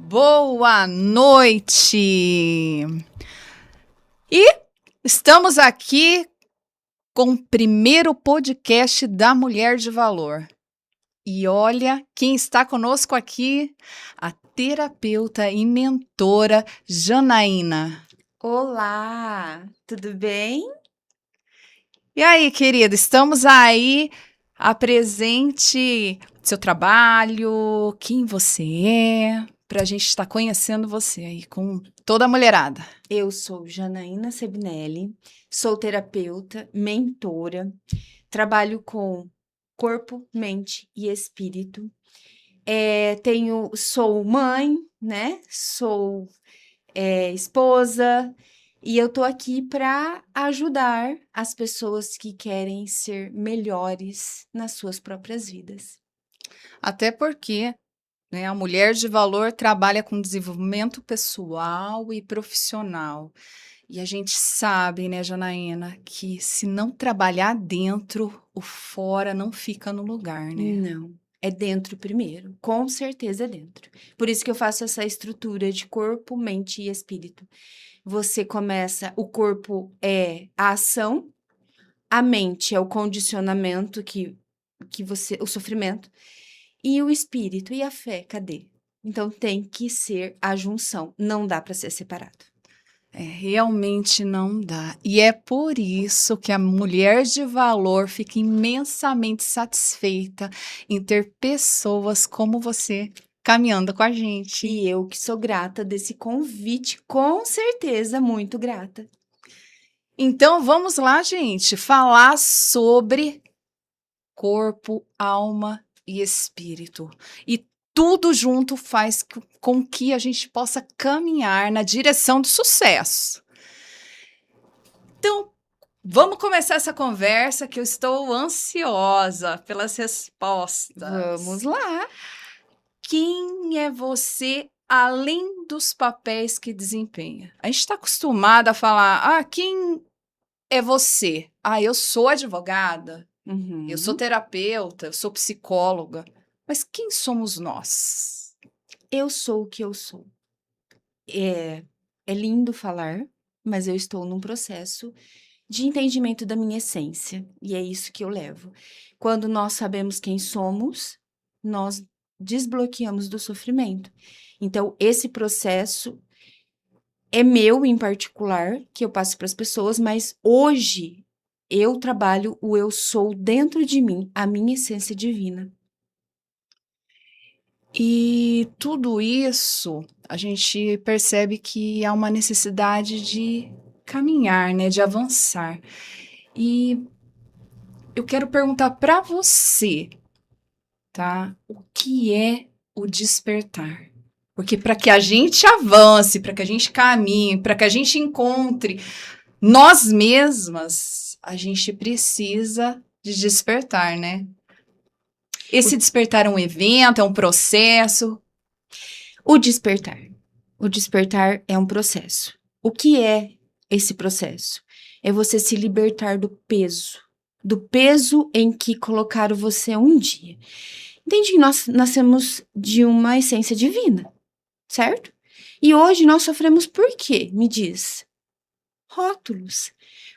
Boa noite! E estamos aqui com o primeiro podcast da Mulher de Valor. E olha quem está conosco aqui, a terapeuta e mentora Janaína. Olá, tudo bem? E aí, querida, estamos aí, apresente seu trabalho, quem você é, para a gente estar conhecendo você aí com toda a mulherada. Eu sou Janaína Sebinelli, sou terapeuta, mentora, trabalho com corpo, mente e espírito. Sou mãe, né? Sou esposa e eu tô aqui para ajudar as pessoas que querem ser melhores nas suas próprias vidas. Até porque, né, a Mulher de Valor trabalha com desenvolvimento pessoal e profissional. E a gente sabe, né, Janaína, que se não trabalhar dentro, o fora não fica no lugar, né? Não, é dentro primeiro, com certeza é dentro. Por isso que eu faço essa estrutura de corpo, mente e espírito. Você começa, o corpo é a ação, a mente é o condicionamento o sofrimento, e o espírito e a fé, cadê? Então tem que ser a junção, não dá para ser separado. Realmente não dá. E é por isso que a Mulher de Valor fica imensamente satisfeita em ter pessoas como você caminhando com a gente. E eu que sou grata desse convite, com certeza muito grata. Então vamos lá, gente, falar sobre corpo, alma e espírito. E tudo junto faz com que a gente possa caminhar na direção do sucesso. Então, vamos começar essa conversa que eu estou ansiosa pelas respostas. Vamos lá. Quem é você além dos papéis que desempenha? A gente está acostumada a falar, quem é você? Eu sou advogada, eu sou terapeuta, eu sou psicóloga. Mas quem somos nós? Eu sou o que eu sou. É lindo falar, mas eu estou num processo de entendimento da minha essência, e é isso que eu levo. Quando nós sabemos quem somos, nós desbloqueamos do sofrimento. Então, esse processo é meu em particular, que eu passo para as pessoas, mas hoje eu trabalho o eu sou dentro de mim, a minha essência divina. E tudo isso a gente percebe que há uma necessidade de caminhar, né, de avançar. E eu quero perguntar para você, tá? O que é o despertar? Porque para que a gente avance, para que a gente caminhe, para que a gente encontre nós mesmas, a gente precisa de despertar, né? Esse despertar é um evento, é um processo. O despertar. O despertar é um processo. O que é esse processo? É você se libertar do peso em que colocaram você um dia. Entende que nós nascemos de uma essência divina, certo? E hoje nós sofremos por quê? Me diz. Rótulos.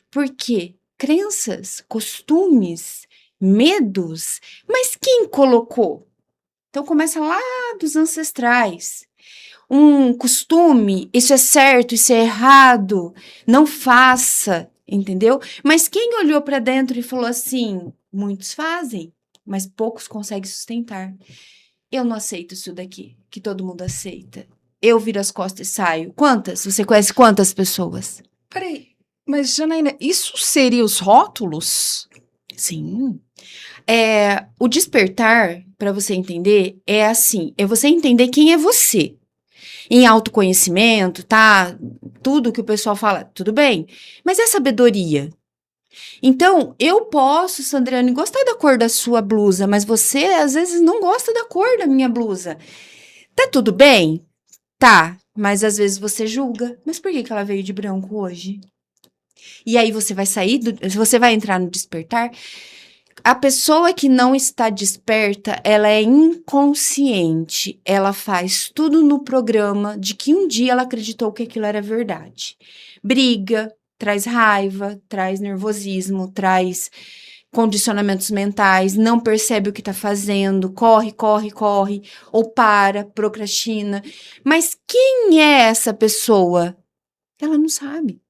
Por quê? Crenças, costumes, medos. Mas quem colocou? Então começa lá dos ancestrais. Um costume, isso é certo, isso é errado, não faça, entendeu? Mas quem olhou para dentro e falou assim, muitos fazem, mas poucos conseguem sustentar. Eu não aceito isso daqui, que todo mundo aceita. Eu viro as costas e saio. Quantas? Você conhece quantas pessoas? Peraí, mas Janaína, isso seria os rótulos? Sim. O despertar, para você entender, é assim: é você entender quem é você. Em autoconhecimento, tá? Tudo que o pessoal fala, tudo bem. Mas é sabedoria. Então, eu posso, Sandriane, gostar da cor da sua blusa, mas você, às vezes, não gosta da cor da minha blusa. Tá tudo bem? Tá. Mas, às vezes, você julga. Mas por que ela veio de branco hoje? E aí, você vai sair, você vai entrar no despertar. A pessoa que não está desperta, ela é inconsciente. Ela faz tudo no programa de que um dia ela acreditou que aquilo era verdade. Briga, traz raiva, traz nervosismo, traz condicionamentos mentais, não percebe o que está fazendo, corre, corre, corre, ou para, procrastina. Mas quem é essa pessoa? Ela não sabe.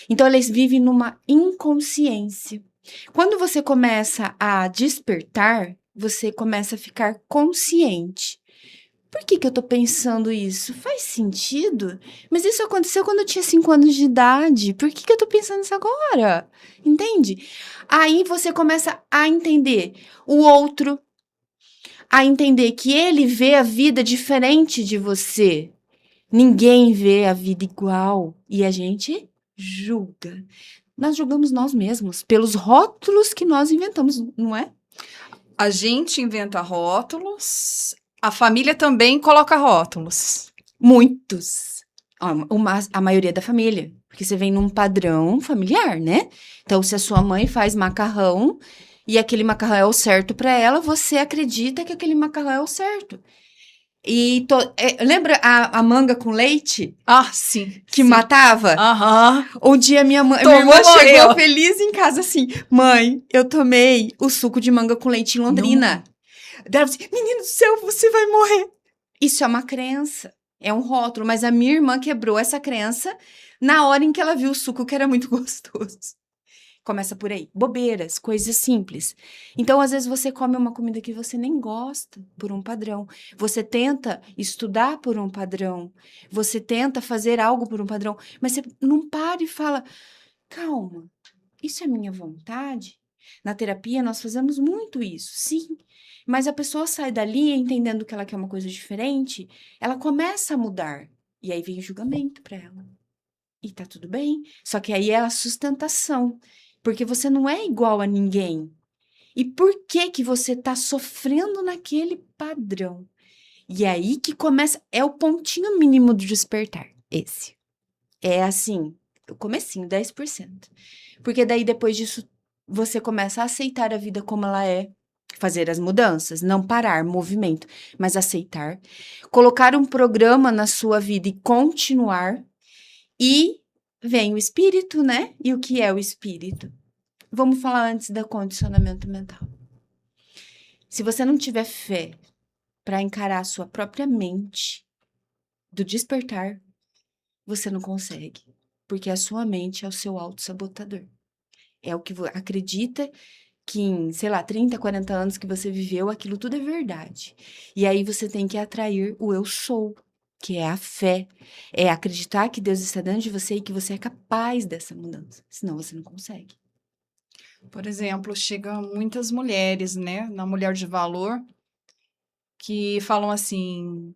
Então, elas vivem numa inconsciência. Quando você começa a despertar, você começa a ficar consciente. Por que eu tô pensando isso? Faz sentido? Mas isso aconteceu quando eu tinha 5 anos de idade. Por que eu tô pensando isso agora? Entende? Aí você começa a entender o outro, a entender que ele vê a vida diferente de você. Ninguém vê a vida igual e a gente julga. Nós julgamos nós mesmos pelos rótulos que nós inventamos, não é? A gente inventa rótulos, a família também coloca rótulos. Muitos. A maioria da família. Porque você vem num padrão familiar, né? Então, se a sua mãe faz macarrão e aquele macarrão é o certo para ela, você acredita que aquele macarrão é o certo. E lembra a manga com leite Ah, sim. que sim. matava? Aham. Um dia minha irmã Tomou, chegou morreu. feliz em casa assim: Mãe, eu tomei o suco de manga com leite em Londrina. Ela disse: Menino do céu, você vai morrer. Isso é uma crença, é um rótulo, mas a minha irmã quebrou essa crença na hora em que ela viu o suco que era muito gostoso. Começa por aí. Bobeiras, coisas simples. Então, às vezes, você come uma comida que você nem gosta por um padrão. Você tenta estudar por um padrão. Você tenta fazer algo por um padrão. Mas você não para e fala, calma, isso é minha vontade? Na terapia, nós fazemos muito isso, sim. Mas a pessoa sai dali entendendo que ela quer uma coisa diferente, ela começa a mudar. E aí vem o julgamento para ela. E tá tudo bem. Só que aí é a sustentação. Porque você não é igual a ninguém. E por que que você tá sofrendo naquele padrão? E aí que começa, é o pontinho mínimo do despertar, esse. É assim, o comecinho, 10%. Porque daí depois disso, você começa a aceitar a vida como ela é, fazer as mudanças, não parar, movimento, mas aceitar, colocar um programa na sua vida e continuar, e vem o espírito, né? E o que é o espírito? Vamos falar antes do condicionamento mental. Se você não tiver fé para encarar a sua própria mente do despertar, você não consegue. Porque a sua mente é o seu autossabotador. É o que acredita que em, sei lá, 30, 40 anos que você viveu, aquilo tudo é verdade. E aí você tem que atrair o eu sou, que é a fé. É acreditar que Deus está dentro de você e que você é capaz dessa mudança. Senão você não consegue. Por exemplo, chegam muitas mulheres, né, na Mulher de Valor, que falam assim: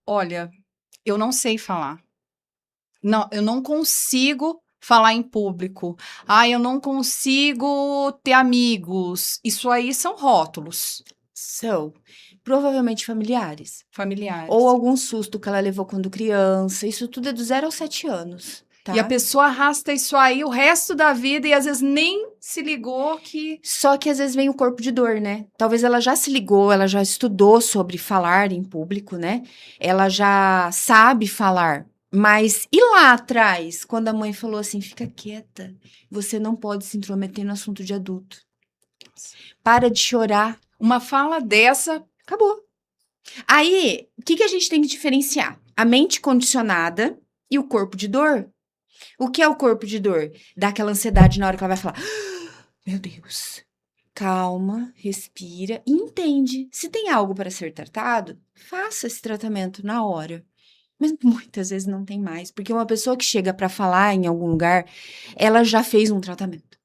olha, eu não sei falar. Não, eu não consigo falar em público. Ah, eu não consigo ter amigos. Isso aí são rótulos São provavelmente familiares. familiares. Ou algum susto que ela levou quando criança. Isso tudo é do 0 aos 7 anos, tá? E a pessoa arrasta isso aí o resto da vida e às vezes nem se ligou que... Só que às vezes vem o corpo de dor, né? Talvez ela já se ligou, ela já estudou sobre falar em público, né? Ela já sabe falar. Mas e lá atrás, quando a mãe falou assim, fica quieta, você não pode se intrometer no assunto de adulto. Para de chorar. Uma fala dessa, Acabou. Aí, o que a gente tem que diferenciar? A mente condicionada e o corpo de dor. O que é o corpo de dor? Dá aquela ansiedade na hora que ela vai falar, meu Deus, calma, respira e entende. Se tem algo para ser tratado, faça esse tratamento na hora. Mas muitas vezes não tem mais, porque uma pessoa que chega para falar em algum lugar, ela já fez um tratamento.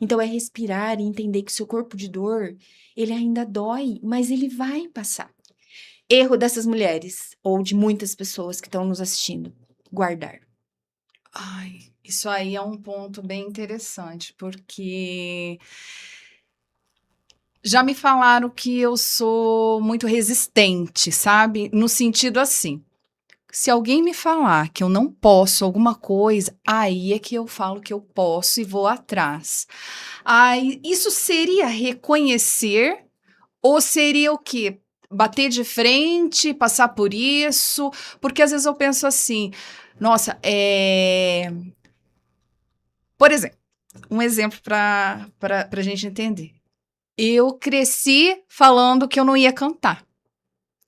Então é respirar e entender que seu corpo de dor, ele ainda dói, mas ele vai passar. Erro dessas mulheres, ou de muitas pessoas que estão nos assistindo, guardar. ai, isso aí é um ponto bem interessante, porque já me falaram que eu sou muito resistente, sabe? No sentido assim, Se alguém me falar que eu não posso alguma coisa, aí é que eu falo que eu posso e vou atrás. Aí, isso seria reconhecer ou seria o quê? Bater de frente, passar por isso? Porque às vezes eu penso assim, nossa, por exemplo, um exemplo para a gente entender. Eu cresci falando que eu não ia cantar.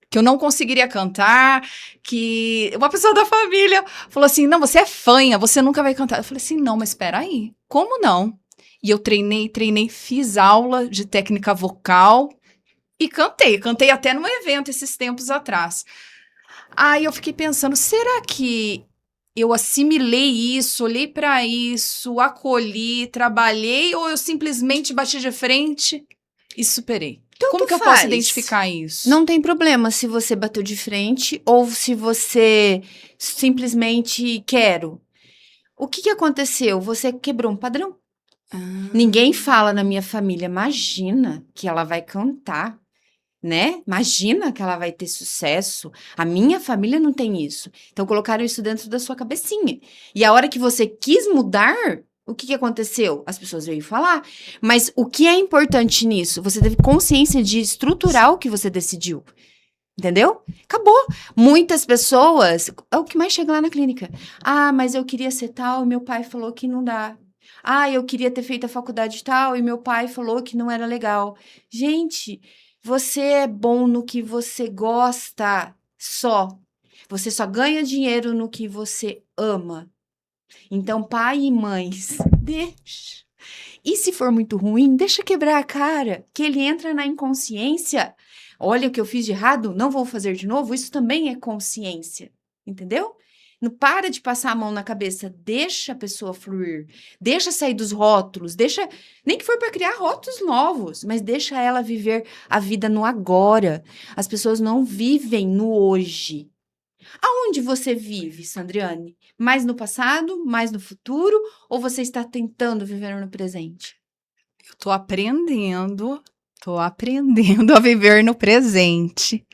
Que eu não conseguiria cantar, que uma pessoa da família falou assim, não, você é fanha, você nunca vai cantar. Eu falei assim, não, mas espera aí, como não? E eu treinei, fiz aula de técnica vocal e cantei até num evento esses tempos atrás. Aí eu fiquei pensando, será que eu assimilei isso, olhei para isso, acolhi, trabalhei ou eu simplesmente bati de frente e superei? Como Tanto que eu posso faz. identificar isso? Não tem problema se você bateu de frente ou se você simplesmente quero. O que que aconteceu? Você quebrou um padrão. Ninguém fala na minha família, imagina que ela vai cantar, né? Imagina que ela vai ter sucesso. A minha família não tem isso. Então colocaram isso dentro da sua cabecinha. E a hora que você quis mudar, o que que aconteceu? As pessoas veio falar. Mas o que é importante nisso? Você teve consciência de estruturar o que você decidiu. Entendeu? Acabou. Muitas pessoas, é o que mais chega lá na clínica. Ah, mas eu queria ser tal e meu pai falou que não dá. Ah, eu queria ter feito a faculdade tal e meu pai falou que não era legal. Gente, você é bom no que você gosta só. Você só ganha dinheiro no que você ama. Então, pai e mães, deixa. E se for muito ruim, deixa quebrar a cara, que ele entra na inconsciência. Olha o que eu fiz de errado, não vou fazer de novo. Isso também é consciência, entendeu? Não para de passar a mão na cabeça, deixa a pessoa fluir, deixa sair dos rótulos, deixa, nem que for para criar rótulos novos, mas deixa ela viver a vida no agora. As pessoas não vivem no hoje. Aonde você vive, Sandriane? Mais no passado, mais no futuro, ou você está tentando viver no presente? Eu tô aprendendo a viver no presente,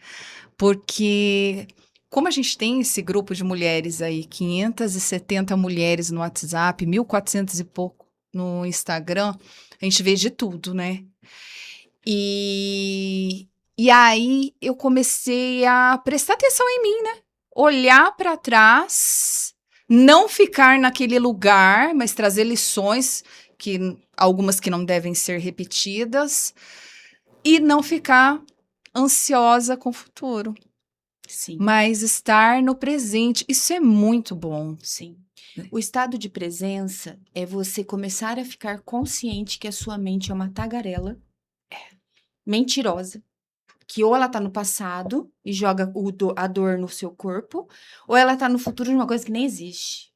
porque como a gente tem esse grupo de mulheres aí, 570 mulheres no WhatsApp, 1.400 e pouco no Instagram, a gente vê de tudo, né? E aí eu comecei a prestar atenção em mim, né? Olhar para trás, não ficar naquele lugar, mas trazer lições que algumas que não devem ser repetidas e não ficar ansiosa com o futuro, Sim, mas estar no presente. Isso é muito bom. sim. O estado de presença é você começar a ficar consciente que a sua mente é uma tagarela mentirosa, que ou ela tá no passado e joga a dor no seu corpo, ou ela tá no futuro de uma coisa que nem existe.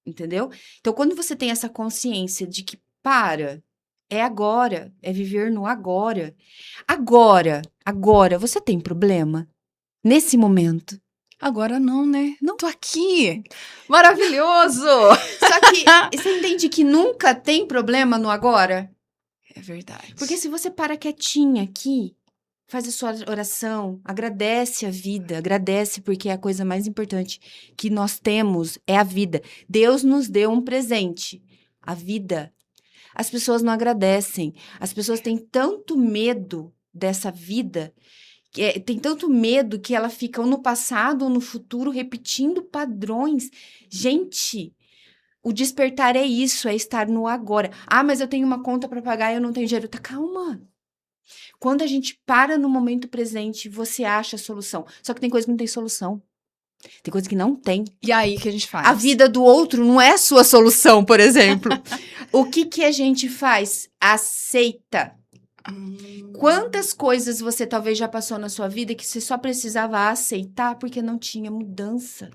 Entendeu? Então, quando você tem essa consciência de que para, é agora, é viver no agora. Agora, você tem problema? Nesse momento. Agora não, né? Não tô aqui. Maravilhoso! Só que você entende que nunca tem problema no agora? É verdade. Porque se você para quietinha aqui, faz a sua oração, agradece a vida, agradece porque é a coisa mais importante que nós temos é a vida. Deus nos deu um presente, a vida. As pessoas não agradecem. As pessoas têm tanto medo dessa vida, tem tanto medo que ela fica ou no passado ou no futuro repetindo padrões. Gente, o despertar é isso, é estar no agora. Ah, mas eu tenho uma conta para pagar e eu não tenho dinheiro. Tá, calma. Quando a gente para no momento presente, você acha a solução. Só que tem coisa que não tem solução. Tem coisa que não tem. E aí, que a gente faz? A vida do outro não é a sua solução, por exemplo. O que que a gente faz? Aceita. Quantas coisas você talvez já passou na sua vida que você só precisava aceitar porque não tinha mudança?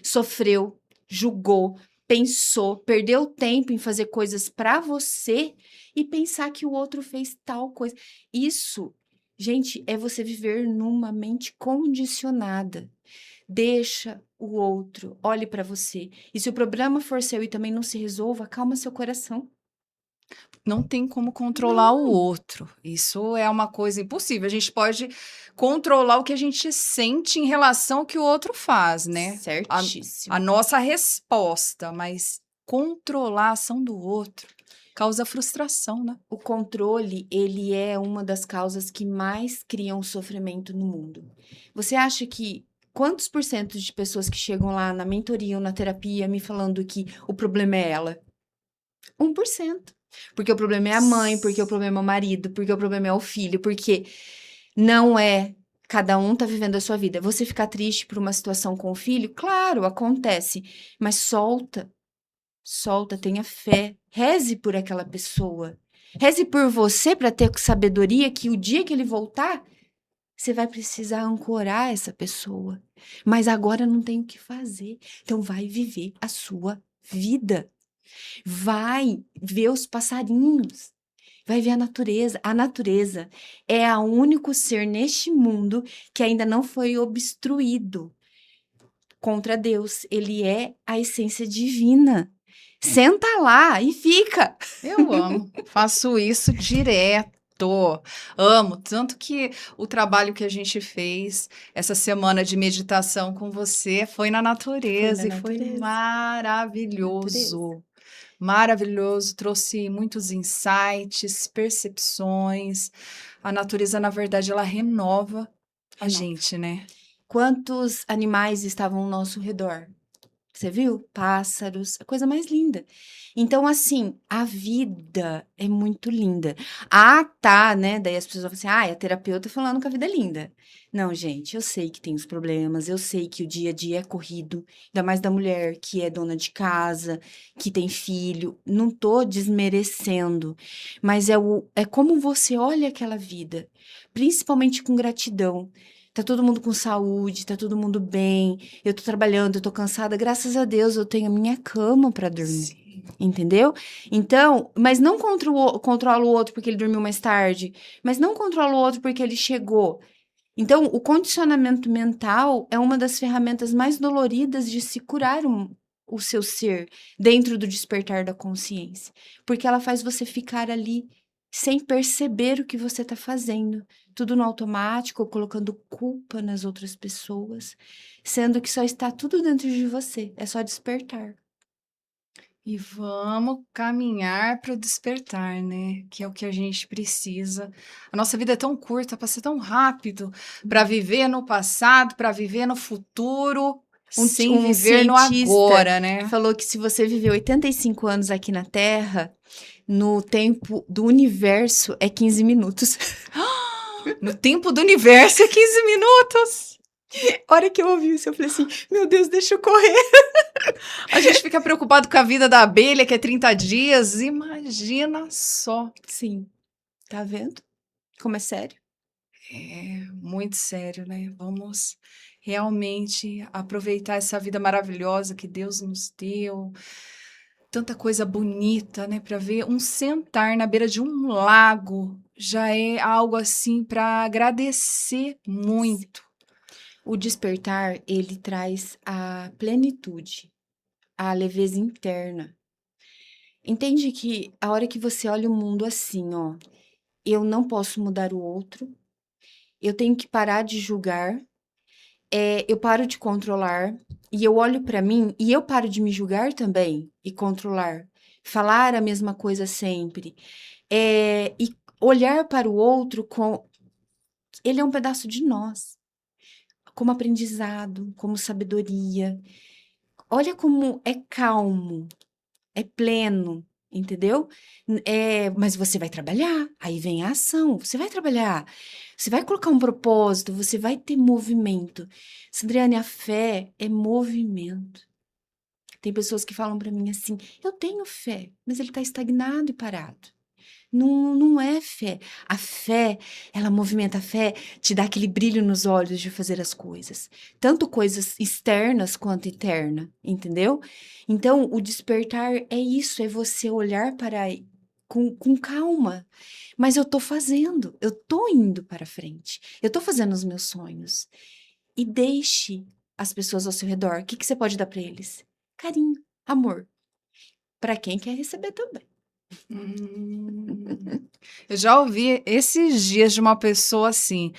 Sofreu, julgou, pensou, perdeu tempo em fazer coisas para você e pensar que o outro fez tal coisa. Isso, gente, é você viver numa mente condicionada. Deixa o outro, olhe para você. E se o problema for seu e também não se resolva, calma seu coração. Não tem como controlar o outro. Isso é uma coisa impossível. A gente pode controlar o que a gente sente em relação ao que o outro faz, né? A Certíssimo. nossa resposta, mas controlar a ação do outro causa frustração, né? O controle, ele é uma das causas que mais criam sofrimento no mundo. Você acha que quantos por cento de pessoas que chegam lá na mentoria ou na terapia me falando que o problema é ela? 1%. Porque o problema é a mãe, porque o problema é o marido, porque o problema é o filho, porque não é cada um tá vivendo a sua vida. Você ficar triste por uma situação com o filho, claro, acontece, mas solta, solta, tenha fé, reze por aquela pessoa. Reze por você para ter sabedoria que o dia que ele voltar, você vai precisar ancorar essa pessoa. Mas agora não tem o que fazer. Então vai viver a sua vida. Vai ver os passarinhos. Vai ver a natureza. A natureza é o único ser neste mundo que ainda não foi obstruído contra Deus. Ele é a essência divina. Senta lá e fica. Eu amo, faço isso direto. Amo, tanto que o trabalho que a gente fez essa semana de meditação com você foi na Foi na natureza e foi natureza. Natureza. maravilhoso. Maravilhoso, trouxe muitos insights, percepções. A natureza, na verdade, ela renova a Renova. gente, né? Quantos animais estavam ao nosso redor? Você viu? Pássaros, a coisa mais linda. Então, assim, a vida é muito linda. Ah, tá, né? Daí as pessoas vão assim, ah, é a terapeuta falando que a vida é linda. Não, gente, eu sei que tem os problemas, eu sei que o dia a dia é corrido, ainda mais da mulher que é dona de casa, que tem filho. Não tô desmerecendo, mas é como você olha aquela vida, principalmente com gratidão. Tá todo mundo com saúde, tá todo mundo bem, eu tô trabalhando, eu tô cansada, graças a Deus eu tenho a minha cama pra dormir. Sim. Entendeu? Então, mas não controla o outro porque ele dormiu mais tarde, mas não controla o outro porque ele chegou. Então, o condicionamento mental é uma das ferramentas mais doloridas de se curar o seu ser dentro do despertar da consciência, porque ela faz você ficar ali sem perceber o que você está fazendo, tudo no automático, ou colocando culpa nas outras pessoas, sendo que só está tudo dentro de você, é só despertar. E vamos caminhar para o despertar, né? Que é o que a gente precisa. A nossa vida é tão curta, passa tão rápido para viver no passado, para viver no futuro, sem Um viver no cientista agora, né? falou que se você viver 85 anos aqui na Terra, no tempo do universo é 15 minutos. No tempo do universo é 15 minutos. A hora que eu ouvi isso, eu falei assim: meu Deus, deixa eu correr. A gente fica preocupado com a vida da abelha, que é 30 dias. Imagina só. Sim, tá vendo? Como é sério? É muito sério, né? Vamos realmente aproveitar essa vida maravilhosa que Deus nos deu. Tanta coisa bonita, né? Para ver um sentar na beira de um lago já é algo assim para agradecer muito. O despertar, ele traz a plenitude, a leveza interna. Entende que a hora que você olha o mundo assim, ó, eu não posso mudar o outro, eu tenho que parar de julgar, eu paro de controlar e eu olho pra mim e eu paro de me julgar também e controlar, falar a mesma coisa sempre, e olhar para o outro com ele é um pedaço de nós, como aprendizado, como sabedoria. Olha como é calmo, é pleno, entendeu? Mas você vai trabalhar, aí vem a ação, você vai trabalhar, você vai colocar um propósito, você vai ter movimento. Sandriane, a fé é movimento. Tem pessoas que falam para mim assim: eu tenho fé, mas ele está estagnado e parado. Não, não é fé. A fé, ela movimenta a fé, te dá aquele brilho nos olhos de fazer as coisas. Tanto coisas externas quanto interna, entendeu? Então, o despertar é isso, é você olhar para com calma. Mas eu tô fazendo, eu tô indo para frente, eu tô fazendo os meus sonhos. E deixe as pessoas ao seu redor. O que que você pode dar para eles? Carinho, amor. Para quem quer receber também. Hum. Eu já ouvi esses dias de uma pessoa assim: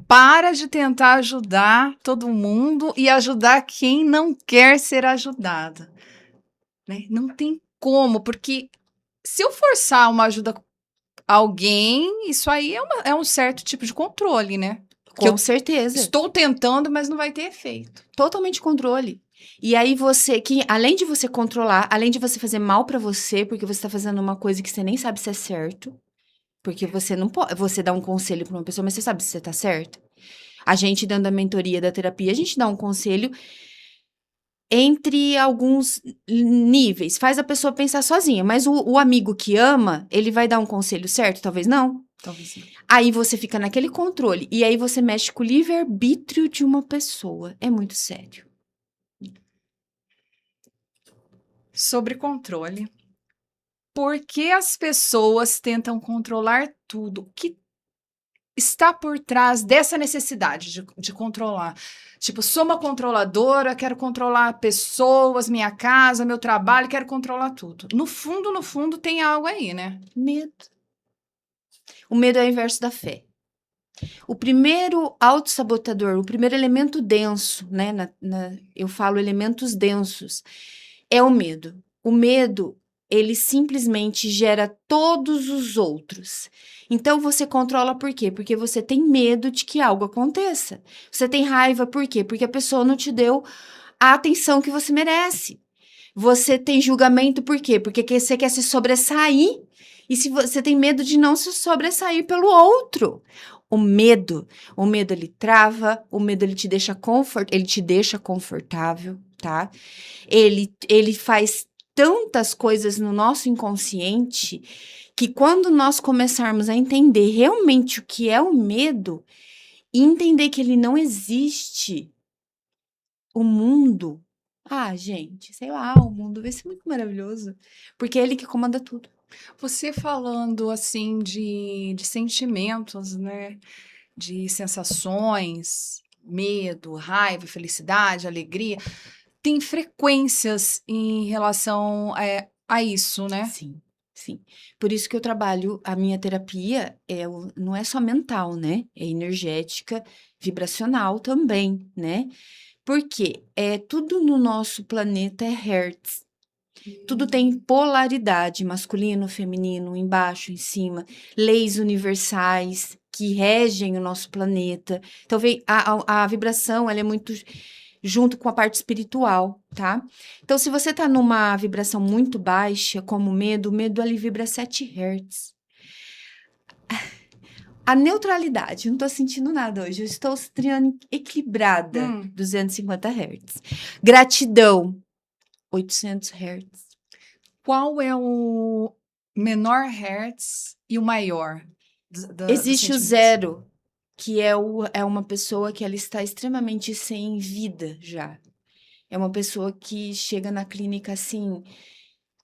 para de tentar ajudar todo mundo e ajudar quem não quer ser ajudado, né? Não tem como, porque se eu forçar uma ajuda a alguém, isso aí é um certo tipo de controle, né? Que Com eu certeza. estou tentando, mas não vai ter efeito. Totalmente controle. E aí você, que além de você controlar, além de você fazer mal pra você, porque você tá fazendo uma coisa que você nem sabe se é certo, porque você não pode, você dá um conselho pra uma pessoa, mas você sabe se você tá certo. A gente, dentro da mentoria da terapia, a gente dá um conselho entre alguns níveis, faz a pessoa pensar sozinha, mas o amigo que ama, ele vai dar um conselho certo? Talvez não. Talvez não. Aí você fica naquele controle, e aí você mexe com o livre-arbítrio de uma pessoa. É muito sério. Sobre controle. Por que as pessoas tentam controlar tudo? O que está por trás dessa necessidade de controlar? Tipo, sou uma controladora, quero controlar pessoas, minha casa, meu trabalho, quero controlar tudo. No fundo, tem algo aí, né? Medo. O medo é o inverso da fé. O primeiro autossabotador, o primeiro elemento denso, né? Eu falo elementos densos, é o medo. O medo, ele simplesmente gera todos os outros. Então você controla por quê? Porque você tem medo de que algo aconteça. Você tem raiva por quê? Porque a pessoa não te deu a atenção que você merece. Você tem julgamento por quê? Porque você quer se sobressair. E se você tem medo de não se sobressair pelo outro. O medo ele trava, o medo ele ele te deixa confortável, tá? Ele faz tantas coisas no nosso inconsciente que quando nós começarmos a entender realmente o que é o medo e entender que ele não existe, o mundo, gente, sei lá, o mundo vai ser muito maravilhoso, porque é ele que comanda tudo. Você falando assim de sentimentos, né? De sensações, medo, raiva, felicidade, alegria, tem frequências em relação a isso, né? Sim, sim. Por isso que eu trabalho, a minha terapia não é só mental, né? É energética, vibracional também, né? Porque tudo no nosso planeta é hertz. Tudo tem polaridade, masculino, feminino, embaixo, em cima, leis universais que regem o nosso planeta. Então, a vibração, ela é muito junto com a parte espiritual, tá? Então, se você tá numa vibração muito baixa, como o medo ali vibra 7 Hz. A neutralidade, não tô sentindo nada hoje, eu estou equilibrada, 250 Hz. Gratidão, 800 Hz. Qual é o menor hertz e o maior dos Existe o sentimentos? zero, que é uma pessoa que ela está extremamente sem vida já. É uma pessoa que chega na clínica assim,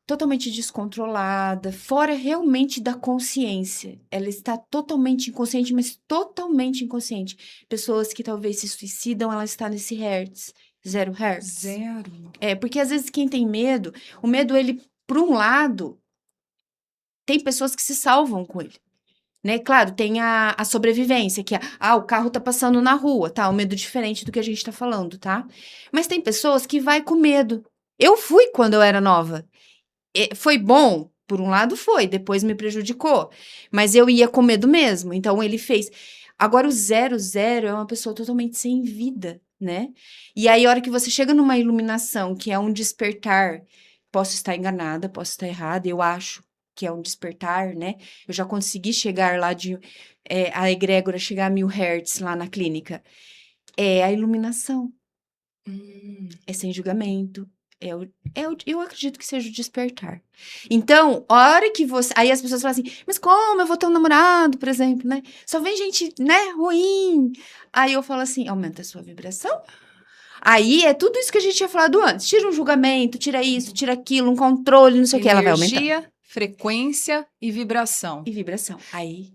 totalmente descontrolada, fora realmente da consciência. Ela está totalmente inconsciente, mas totalmente inconsciente. Pessoas que talvez se suicidam, ela está nesse hertz, 0 Hz. Zero. Porque às vezes quem tem medo, o medo, ele, por um lado, tem pessoas que se salvam com ele. Né? Claro, tem a sobrevivência, que o carro tá passando na rua, tá? Um medo diferente do que a gente tá falando, tá? Mas tem pessoas que vai com medo. Eu fui quando eu era nova. Foi bom? Por um lado foi, depois me prejudicou. Mas eu ia com medo mesmo, então ele fez. Agora o 00 é uma pessoa totalmente sem vida, né? E aí a hora que você chega numa iluminação, que é um despertar, posso estar enganada, posso estar errada, eu acho que é um despertar, né? Eu já consegui chegar lá a egrégora chegar a 1000 Hz lá na clínica. É a iluminação, é sem julgamento. Eu acredito que seja o despertar. Então, a hora que você. Aí as pessoas falam assim, mas como eu vou ter um namorado, por exemplo, né? Só vem gente, né, ruim. Aí eu falo assim, aumenta a sua vibração. Aí é tudo isso que a gente tinha falado antes. Tira um julgamento, tira isso, tira aquilo, um controle, não sei o que. Ela vai aumentando. Energia, frequência e vibração. E vibração. Aí.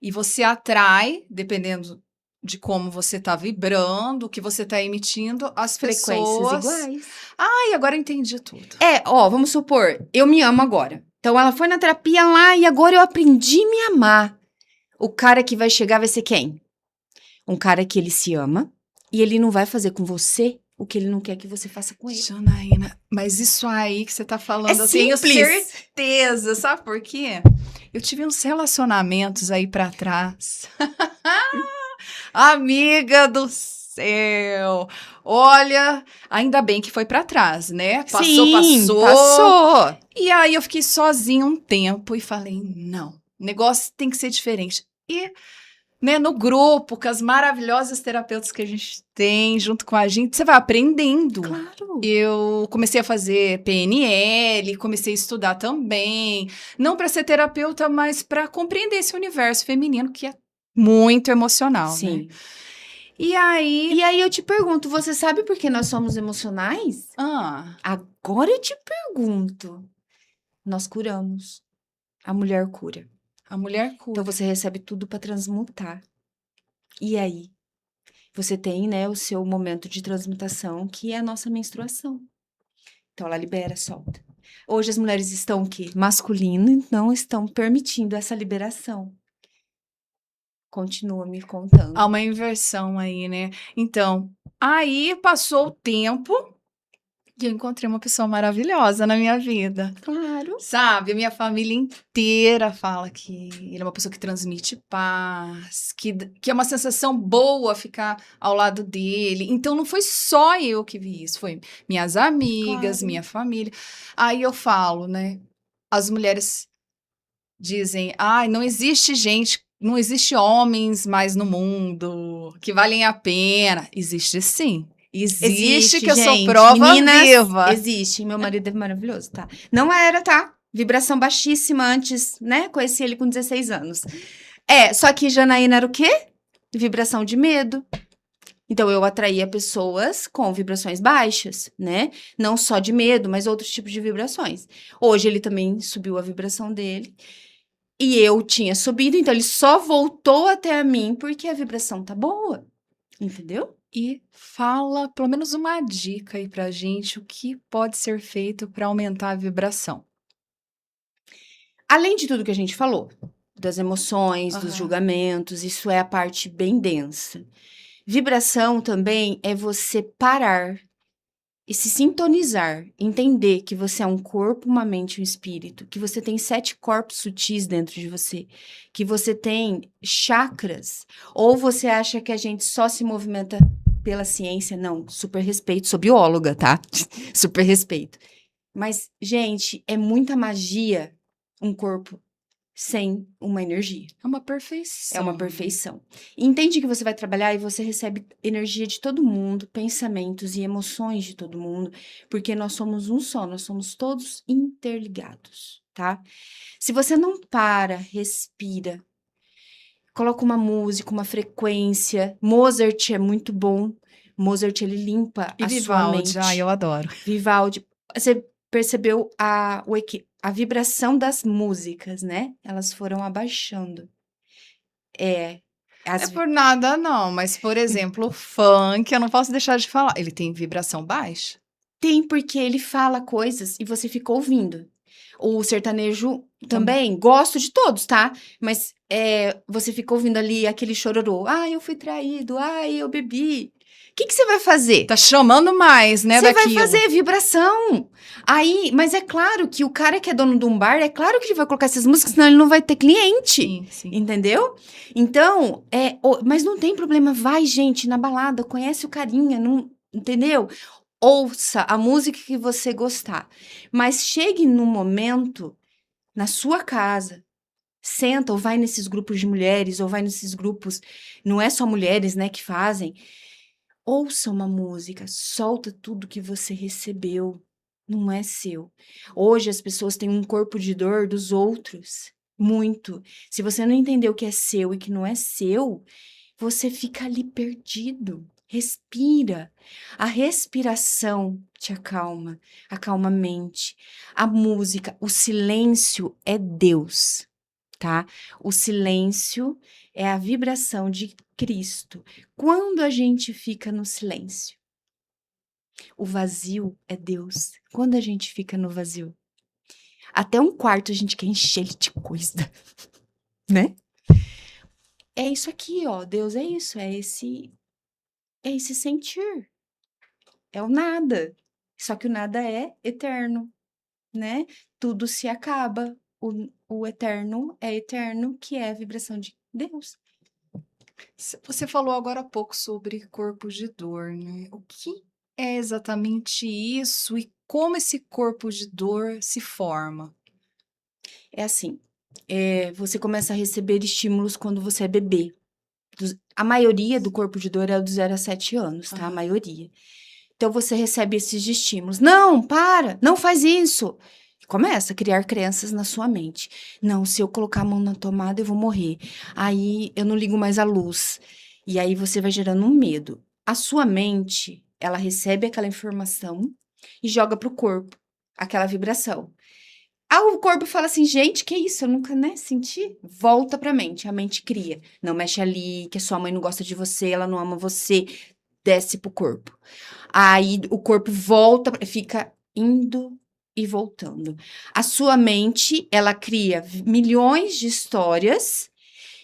E você atrai, dependendo de como você está vibrando, o que você está emitindo, as Frequências pessoas. iguais. Ai, agora eu entendi tudo. Vamos supor, eu me amo agora. Então, ela foi na terapia lá e agora eu aprendi a me amar. O cara que vai chegar vai ser quem? Um cara que ele se ama e ele não vai fazer com você o que ele não quer que você faça com ele. Janaína, mas isso aí que você tá falando, É eu tenho simples. certeza, sabe por quê? Eu tive uns relacionamentos aí pra trás. Amiga do céu! Olha, ainda bem que foi pra trás, né? Passou, Sim, passou. passou. E aí eu fiquei sozinha um tempo e falei, não, o negócio tem que ser diferente. E, né, no grupo, com as maravilhosas terapeutas que a gente tem junto com a gente, você vai aprendendo. Claro. Eu comecei a fazer PNL, comecei a estudar também, não para ser terapeuta, mas para compreender esse universo feminino que é muito emocional, né? Sim. E aí, E aí eu te pergunto, você sabe por que nós somos emocionais? ah, Agora eu te pergunto. Nós curamos. A mulher cura. a mulher Então cura. você recebe tudo para transmutar. E aí? Você tem, né, o seu momento de transmutação, que é a nossa menstruação. Então ela libera, solta. Hoje as mulheres estão o quê? Masculino, então estão permitindo essa liberação. Continua me contando. Há uma inversão aí, né? Então, aí passou o tempo e eu encontrei uma pessoa maravilhosa na minha vida. Claro. Sabe, a minha família inteira fala que ele é uma pessoa que transmite paz, que é uma sensação boa ficar ao lado dele. Então, não foi só eu que vi isso, foi minhas amigas, Claro. minha família. Aí eu falo, né? As mulheres dizem, ai, não existe gente, não existe homens mais no mundo que valem a pena. Existe sim. Existe, que eu sou gente. prova Meninas, viva. existe. Meu marido é maravilhoso, tá? Não era, tá? Vibração baixíssima antes, né? Conheci ele com 16 anos. Só que Janaína era o quê? Vibração de medo. Então, eu atraía pessoas com vibrações baixas, né? Não só de medo, mas outros tipos de vibrações. Hoje, ele também subiu a vibração dele. E eu tinha subido, então ele só voltou até a mim porque a vibração tá boa. Entendeu? E fala pelo menos uma dica aí pra gente, o que pode ser feito para aumentar a vibração. Além de tudo que a gente falou, das emoções, dos Aham. julgamentos, isso é a parte bem densa. Vibração também é você parar e se sintonizar, entender que você é um corpo, uma mente e um espírito, que você tem 7 corpos sutis dentro de você, que você tem chakras, ou você acha que a gente só se movimenta pela ciência? Não, super respeito, sou bióloga, tá? Super respeito. Mas, gente, é muita magia um corpo sem uma energia. É uma perfeição. É uma perfeição. Entende que você vai trabalhar e você recebe energia de todo mundo, pensamentos e emoções de todo mundo, porque nós somos um só, nós somos todos interligados, tá? Se você não para, respira, coloca uma música, uma frequência. Mozart é muito bom. Mozart, ele limpa E a sua Vivaldi, mente. eu adoro. Vivaldi, você percebeu a vibração das músicas, né? Elas foram abaixando. É, É as, por nada não, mas por exemplo, o funk, eu não posso deixar de falar, ele tem vibração baixa. tem porque ele fala coisas e você fica ouvindo. O sertanejo Tam- também, gosto de todos, tá? Mas você fica ouvindo ali aquele chororô. Eu fui traído, eu bebi. O que você vai fazer? Tá chamando mais, né, Você vai daquilo. fazer vibração. Aí, mas é claro que o cara que é dono de um bar, é claro que ele vai colocar essas músicas, senão ele não vai ter cliente. Sim, sim. Entendeu? Então, mas não tem problema. Vai, gente, na balada, conhece o carinha, não, entendeu? Ouça a música que você gostar. Mas chegue no momento, na sua casa, senta ou vai nesses grupos de mulheres, ou vai nesses grupos, não é só mulheres, né, que fazem. Ouça uma música, solta tudo que você recebeu, não é seu. Hoje as pessoas têm um corpo de dor dos outros, muito. Se você não entender o que é seu e que não é seu, você fica ali perdido. Respira. A respiração te acalma, acalma a mente. A música, o silêncio é Deus, tá? O silêncio é a vibração de Cristo. Quando a gente fica no silêncio, o vazio é Deus. Quando a gente fica no vazio, Até um quarto a gente quer encher ele de coisa, né? É isso aqui, ó. Deus é isso, é esse sentir. É o nada. Só que o nada é eterno, né? Tudo se acaba. O eterno é eterno, que é a vibração de Deus. Você falou agora há pouco sobre corpos de dor, né? O que é exatamente isso e como esse corpo de dor se forma? É assim, você começa a receber estímulos quando você é bebê. A maioria do corpo de dor é do 0 a 7 anos, tá? A Aham. maioria. Então, você recebe esses estímulos. Não, para! Não faz isso! Começa a criar crenças na sua mente. Não, se eu colocar a mão na tomada, eu vou morrer. Aí, eu não ligo mais a luz. E aí, você vai gerando um medo. A sua mente, ela recebe aquela informação e joga pro corpo aquela vibração. Aí o corpo fala assim, gente, que isso? Eu nunca, né, senti. Volta pra mente, a mente cria. Não mexe ali, que a sua mãe não gosta de você, ela não ama você. Desce pro corpo. Aí o corpo volta, fica indo e voltando. A sua mente, ela cria milhões de histórias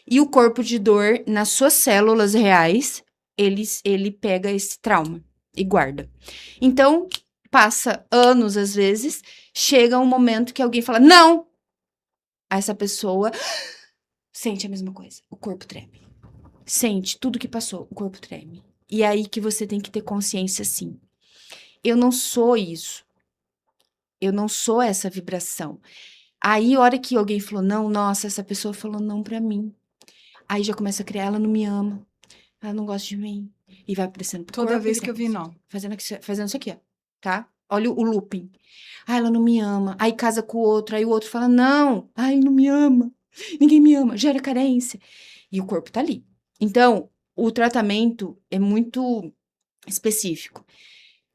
e o corpo de dor, nas suas células reais, ele pega esse trauma e guarda. Então, passa anos, às vezes, chega um momento que alguém fala, não! Aí essa pessoa sente a mesma coisa, o corpo treme. Sente tudo que passou, o corpo treme. E é aí que você tem que ter consciência, assim. Eu não sou isso. Eu não sou essa vibração. Aí, a hora que alguém falou não, nossa, essa pessoa falou não pra mim. Aí já começa a criar, ela não me ama. Ela não gosta de mim. E vai aparecendo pro Toda corpo e vez que eu vi não. fazendo isso aqui, ó. Tá? Olha o looping. Ah, ela não me ama. Aí casa com o outro. Aí o outro fala, não. Ai, não me ama. Ninguém me ama. Gera carência. E o corpo tá ali. Então, o tratamento é muito específico.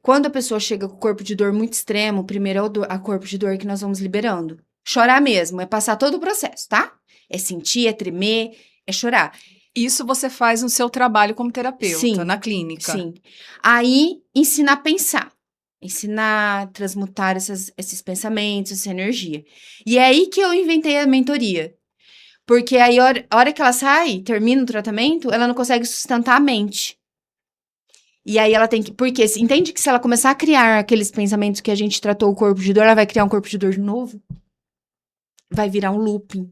Quando a pessoa chega com o corpo de dor muito extremo, primeiro é a corpo de dor que nós vamos liberando. Chorar mesmo, é passar todo o processo, tá? É sentir, é tremer, é chorar. Isso você faz no seu trabalho como terapeuta, Sim, na clínica. sim. Aí, ensinar a pensar. Ensinar a transmutar esses pensamentos, essa energia. E é aí que eu inventei a mentoria. Porque aí, a hora que ela sai, termina o tratamento, ela não consegue sustentar a mente. E aí ela tem que. Porque entende que se ela começar a criar aqueles pensamentos que a gente tratou o corpo de dor, ela vai criar um corpo de dor de novo? Vai virar um looping.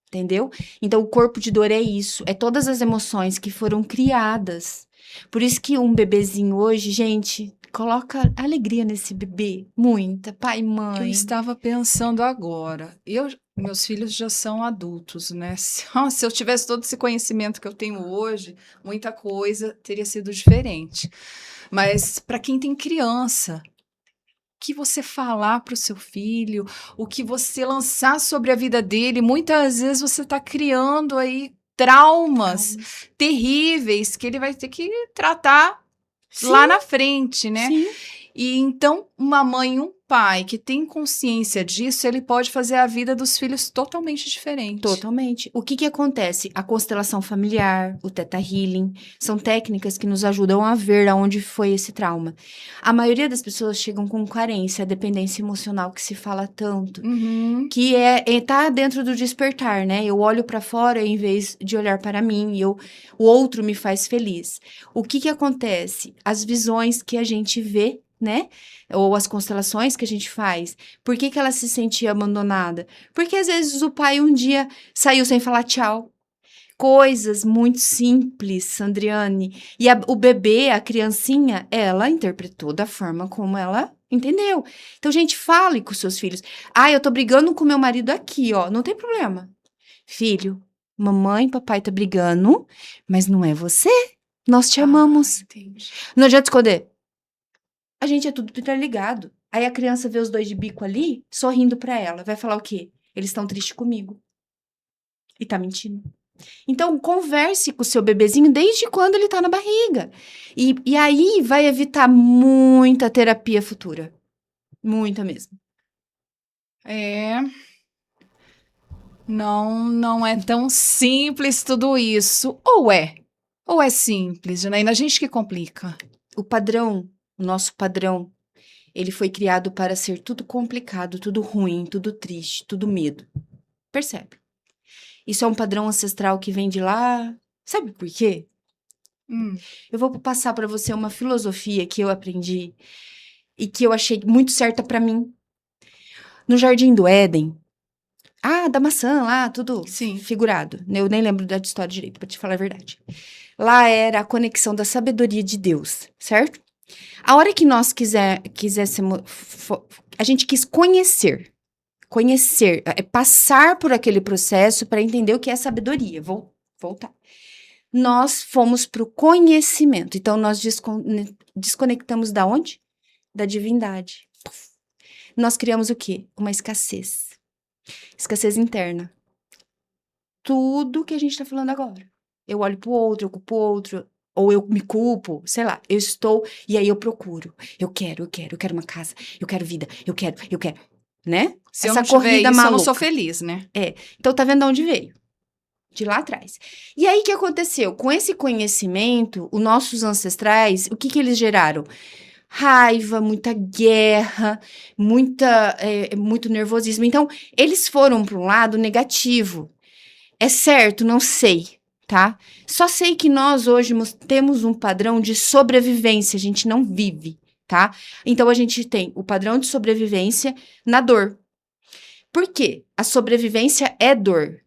Entendeu? Então, o corpo de dor é isso. É todas as emoções que foram criadas. Por isso que um bebezinho hoje, gente, coloca alegria nesse bebê. Muita. Pai e Eu mãe. estava pensando agora. Meus filhos já são adultos, né? Se eu tivesse todo esse conhecimento que eu tenho hoje, muita coisa teria sido diferente. Mas para quem tem criança, o que você falar para o seu filho, o que você lançar sobre a vida dele, muitas vezes você está criando aí traumas terríveis que ele vai ter que tratar lá Sim, na frente, né? sim. E então, uma mãe e um pai que tem consciência disso, ele pode fazer a vida dos filhos totalmente diferente. Totalmente. O que acontece? A constelação familiar, o Theta Healing, são técnicas que nos ajudam a ver aonde foi esse trauma. A maioria das pessoas chegam com carência, a dependência emocional que se fala tanto, Uhum. que tá dentro do despertar, né? Eu olho para fora em vez de olhar para mim, o outro me faz feliz. O que acontece? As visões que a gente vê, né? Ou as constelações que a gente faz. Por que ela se sentia abandonada? Porque às vezes o pai um dia saiu sem falar tchau. Coisas muito simples, Sandriane. E o bebê, a criancinha, ela interpretou da forma como ela entendeu. Então, gente, fale com seus filhos. Ah, eu tô brigando com meu marido aqui, ó. Não tem problema. Filho, mamãe e papai tá brigando, mas não é você. Nós te amamos. Entendi. Não adianta esconder. A gente é tudo interligado. Aí a criança vê os dois de bico ali, sorrindo pra ela. Vai falar o quê? Eles estão tristes comigo. E tá mentindo. Então, converse com o seu bebezinho desde quando ele tá na barriga. E aí vai evitar muita terapia futura. Muita mesmo. É. Não é tão simples tudo isso. Ou é? Ou é simples, Janaína? A gente que complica. O padrão, o nosso padrão, Ele foi criado para ser tudo complicado, tudo ruim, tudo triste, tudo medo. Percebe? Isso é um padrão ancestral que vem de lá. Sabe por quê? Eu vou passar para você uma filosofia que eu aprendi e que eu achei muito certa para mim. No Jardim do Éden, da maçã lá, tudo Sim. figurado. Eu nem lembro da história direito, para te falar a verdade. Lá era a conexão da sabedoria de Deus, certo? A hora que nós quiséssemos, a gente quis conhecer, passar por aquele processo para entender o que é sabedoria. Vou voltar. Nós fomos para o conhecimento. Então, nós desconectamos da onde? Da divindade. Nós criamos o quê? Uma escassez. Escassez interna. Tudo que a gente está falando agora. Eu olho pro outro, eu culpo o outro, ou eu me culpo, sei lá, eu estou, e aí eu procuro. Eu quero uma casa, eu quero vida, eu quero, né? Se Essa eu não tiver corrida isso, maluca. eu não sou feliz, né? Então tá vendo de onde veio? De lá atrás. E aí, o que aconteceu? Com esse conhecimento, os nossos ancestrais, o que eles geraram? Raiva, muita guerra, muito nervosismo. Então, eles foram para um lado negativo. É certo? Não sei, tá? Só sei que nós hoje temos um padrão de sobrevivência, a gente não vive, tá? Então, a gente tem o padrão de sobrevivência na dor. Por quê? A sobrevivência é dor.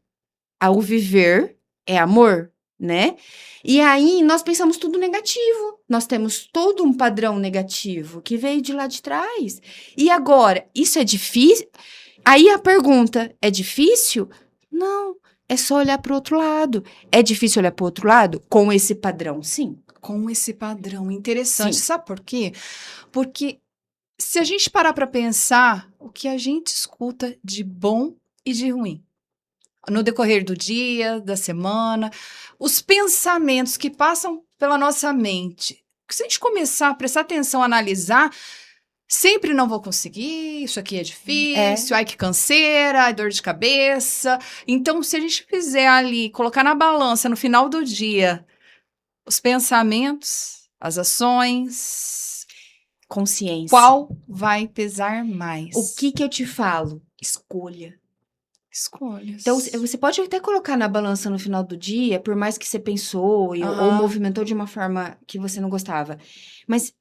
O viver é amor, né? E aí, nós pensamos tudo negativo. Nós temos todo um padrão negativo que veio de lá de trás. E agora, isso é difícil? Aí a pergunta, é difícil? Não, é só olhar para o outro lado. É difícil olhar para o outro lado? Com esse padrão, sim. Com esse padrão, interessante. Sim. Sabe por quê? Porque se a gente parar para pensar, o que a gente escuta de bom e de ruim, no decorrer do dia, da semana, os pensamentos que passam pela nossa mente, se a gente começar a prestar atenção, analisar, sempre não vou conseguir, isso aqui é difícil, ai que canseira, ai dor de cabeça. Então, se a gente fizer ali, colocar na balança no final do dia, os pensamentos, as ações, consciência. Qual vai pesar mais? O que eu te falo? Escolha. Escolhas. Então, você pode até colocar na balança no final do dia, por mais que você pensou ou movimentou de uma forma que você não gostava. Mas,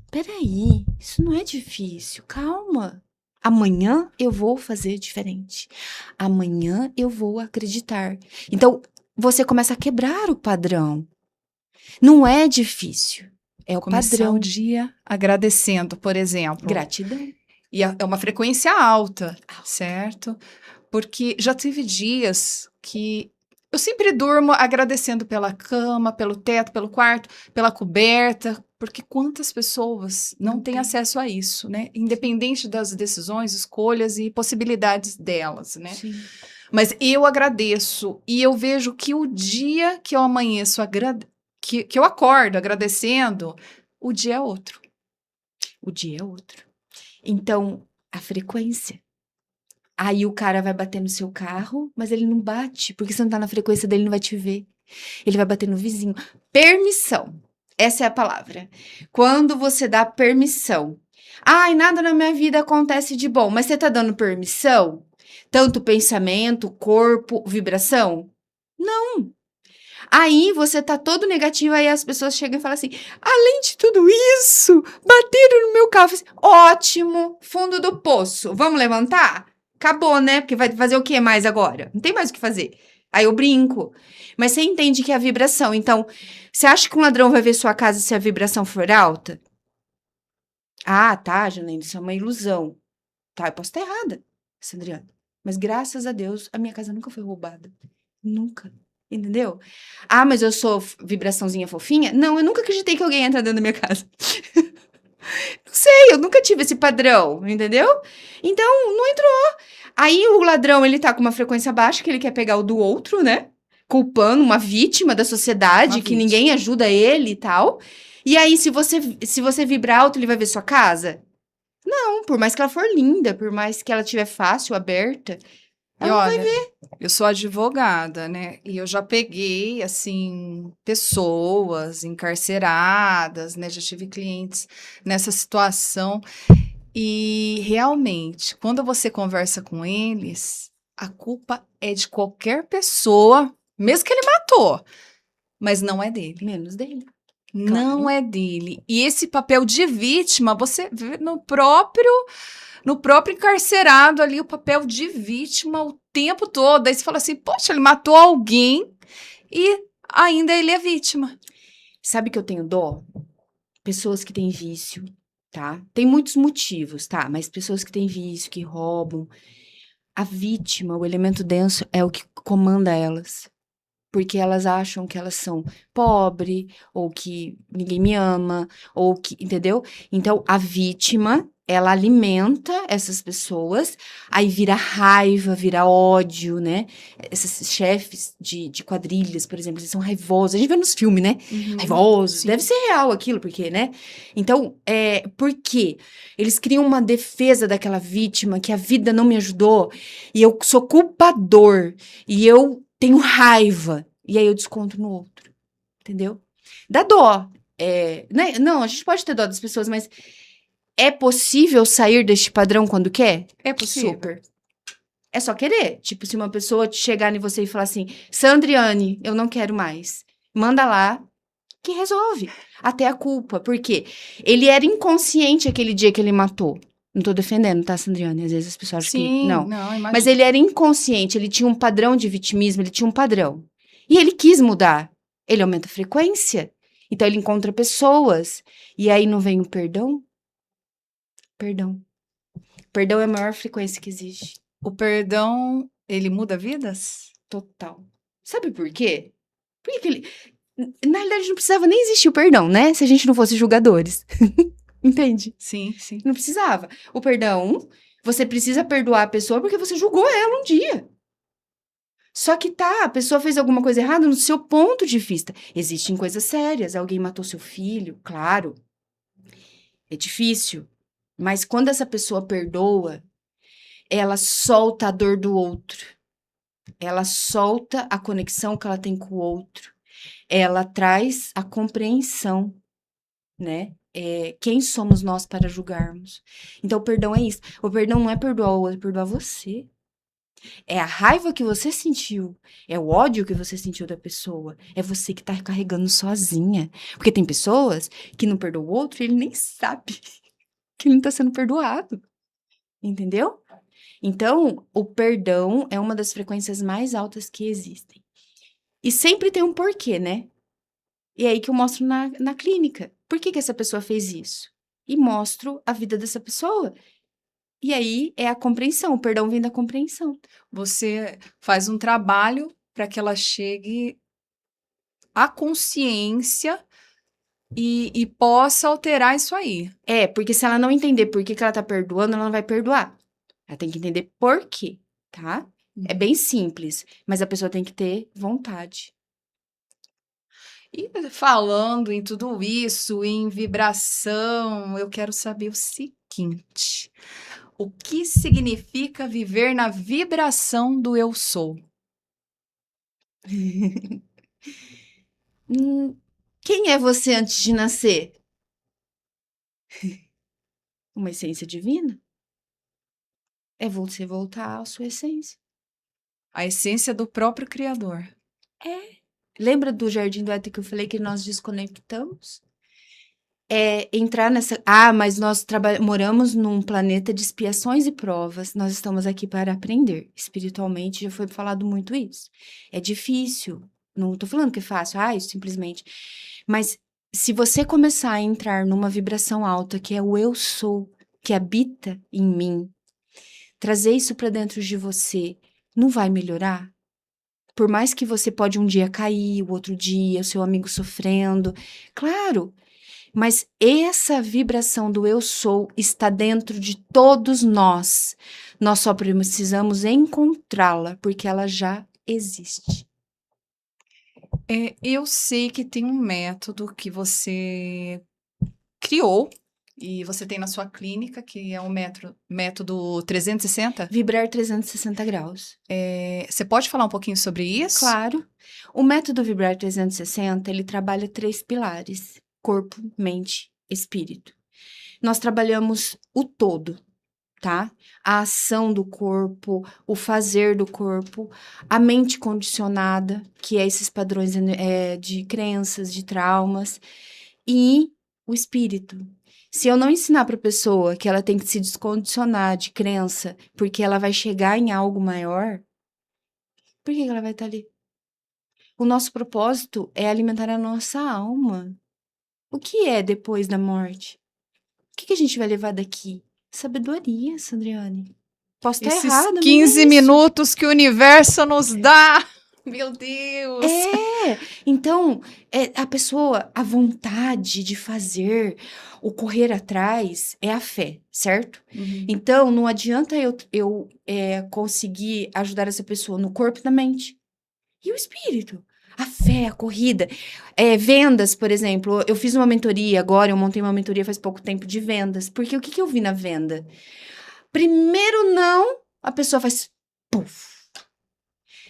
peraí, isso não é difícil, calma. Amanhã eu vou fazer diferente. Amanhã eu vou acreditar. Então, você começa a quebrar o padrão. Não é difícil, é o Começar padrão. o dia agradecendo, por exemplo. Gratidão. E é uma frequência alta, certo? Porque já teve dias que eu sempre durmo agradecendo pela cama, pelo teto, pelo quarto, pela coberta, porque quantas pessoas não têm acesso a isso, né? Independente das decisões, escolhas e possibilidades delas, né? Sim. Mas eu agradeço e eu vejo que o dia que eu amanheço, que eu acordo agradecendo, o dia é outro. O dia é outro. Então, a frequência. Aí o cara vai bater no seu carro, mas ele não bate, porque você não tá na frequência dele, ele não vai te ver. Ele vai bater no vizinho. Permissão. Essa é a palavra. Quando você dá permissão. Ai, nada na minha vida acontece de bom, mas você tá dando permissão? Tanto pensamento, corpo, vibração? Não. Aí você tá todo negativo, aí as pessoas chegam e falam assim, além de tudo isso, bateram no meu carro. Assim, ótimo, fundo do poço, vamos levantar? Acabou, né? Porque vai fazer o que mais agora? Não tem mais o que fazer. Aí eu brinco. Mas você entende que é a vibração. Então, você acha que um ladrão vai ver sua casa se a vibração for alta? Ah, tá, Janaína, isso é uma ilusão. Tá, eu posso estar errada, Sandriana. Mas graças a Deus, a minha casa nunca foi roubada. Nunca. Entendeu? Ah, mas eu sou vibraçãozinha fofinha? Não, eu nunca acreditei que alguém entra dentro da minha casa. Não sei, eu nunca tive esse padrão, entendeu? Então, não entrou. Aí o ladrão, ele tá com uma frequência baixa, que ele quer pegar o do outro, né? Culpando uma vítima da sociedade, que ninguém ajuda ele e tal. E aí, se você vibrar alto, ele vai ver sua casa? Não, por mais que ela for linda, por mais que ela tiver fácil, aberta, E Ela não vai olha, eu sou advogada, né? E eu já peguei, assim, pessoas encarceradas, né? Já tive clientes nessa situação. E realmente, quando você conversa com eles, a culpa é de qualquer pessoa, mesmo que ele matou, mas não é dele. menos dele. Não Claro. é dele. E esse papel de vítima, você vê no próprio encarcerado ali, o papel de vítima o tempo todo. Aí você fala assim, poxa, ele matou alguém e ainda ele é vítima. Sabe que eu tenho dó? Pessoas que têm vício, tá? Tem muitos motivos, tá? Mas pessoas que têm vício, que roubam. A vítima, o elemento denso, é o que comanda elas. Porque elas acham que elas são pobre, ou que ninguém me ama, ou que, entendeu? Então, a vítima, ela alimenta essas pessoas, aí vira raiva, vira ódio, né? Esses chefes de quadrilhas, por exemplo, eles são raivosos. A gente vê nos filmes, né? Raivosos. Sim. Deve ser real aquilo, porque, né? Então, por quê? Eles criam uma defesa daquela vítima, que a vida não me ajudou, e eu sou culpador, e eu tenho raiva. E aí eu desconto no outro. Entendeu? Dá dó. Né? Não, a gente pode ter dó das pessoas, mas é possível sair deste padrão quando quer? É possível. Super. É só querer. Tipo, se uma pessoa chegar em você e falar assim, Sandriane, eu não quero mais. Manda lá que resolve. Até a culpa. Por quê? Ele era inconsciente aquele dia que ele matou. Não tô defendendo, tá, Sandriane? Às vezes as pessoas acham que. Sim, Não. não, Mas imagina. ele era inconsciente, ele tinha um padrão de vitimismo, ele tinha um padrão. E ele quis mudar. Ele aumenta a frequência. Então ele encontra pessoas. E aí não vem o perdão? Perdão. Perdão é a maior frequência que existe. O perdão, ele muda vidas? Total. Sabe por quê? Por que ele. Na realidade, não precisava nem existir o perdão, né? Se a gente não fosse julgadores. Entende? Sim, sim. Não precisava. O perdão, você precisa perdoar a pessoa porque você julgou ela um dia. Só que tá, a pessoa fez alguma coisa errada no seu ponto de vista. Existem coisas sérias. Alguém matou seu filho, claro. É difícil. Mas quando essa pessoa perdoa, ela solta a dor do outro. Ela solta a conexão que ela tem com o outro. Ela traz a compreensão, né? Quem somos nós para julgarmos? Então, o perdão é isso. O perdão não é perdoar o outro, é perdoar você. É a raiva que você sentiu. É o ódio que você sentiu da pessoa. É você que tá carregando sozinha. Porque tem pessoas que não perdoam o outro e ele nem sabe que ele não tá sendo perdoado. Entendeu? Então, o perdão é uma das frequências mais altas que existem. E sempre tem um porquê, né? E é aí que eu mostro na clínica. Por que essa pessoa fez isso? E mostro a vida dessa pessoa. E aí é a compreensão. O perdão vem da compreensão. Você faz um trabalho para que ela chegue à consciência e possa alterar isso aí. Porque se ela não entender por que ela tá perdoando, ela não vai perdoar. Ela tem que entender por quê, tá? É bem simples, mas a pessoa tem que ter vontade. E falando em tudo isso, em vibração, eu quero saber o seguinte: o que significa viver na vibração do eu sou? Quem é você antes de nascer? Uma essência divina? É você voltar à sua essência. A essência do próprio Criador. Lembra do Jardim do Éden que eu falei que nós desconectamos? Entrar nessa. Ah, mas nós moramos num planeta de expiações e provas. Nós estamos aqui para aprender. Espiritualmente já foi falado muito isso. É difícil. Não tô falando que é fácil, simplesmente. Mas se você começar a entrar numa vibração alta, que é o eu sou, que habita em mim, trazer isso para dentro de você, não vai melhorar? Por mais que você pode um dia cair, o outro dia, o seu amigo sofrendo. Claro, mas essa vibração do eu sou está dentro de todos nós. Nós só precisamos encontrá-la, porque ela já existe. Eu sei que tem um método que você criou E você tem na sua clínica, que é o método 360? Vibrar 360 graus. Você pode falar um pouquinho sobre isso? Claro. O método Vibrar 360, ele trabalha 3 pilares: corpo, mente, espírito. Nós trabalhamos o todo, tá? A ação do corpo, o fazer do corpo, a mente condicionada, que é esses padrões de crenças, de traumas, e o espírito. Se eu não ensinar para a pessoa que ela tem que se descondicionar de crença, porque ela vai chegar em algo maior, por que ela vai estar ali? O nosso propósito é alimentar a nossa alma. O que é depois da morte? O que a gente vai levar daqui? Sabedoria, Sandriane. Posso estar Esses errada, mas 15 é isso. minutos que o universo nos dá. Meu Deus! Então, a pessoa, a vontade de fazer, o correr atrás, é a fé, certo? Uhum. Então, não adianta eu conseguir ajudar essa pessoa no corpo e na mente. E o espírito? A fé, a corrida. Vendas, por exemplo. Eu fiz uma mentoria agora, eu montei uma mentoria faz pouco tempo de vendas. Porque o que eu vi na venda? Primeiro não, a pessoa faz puf.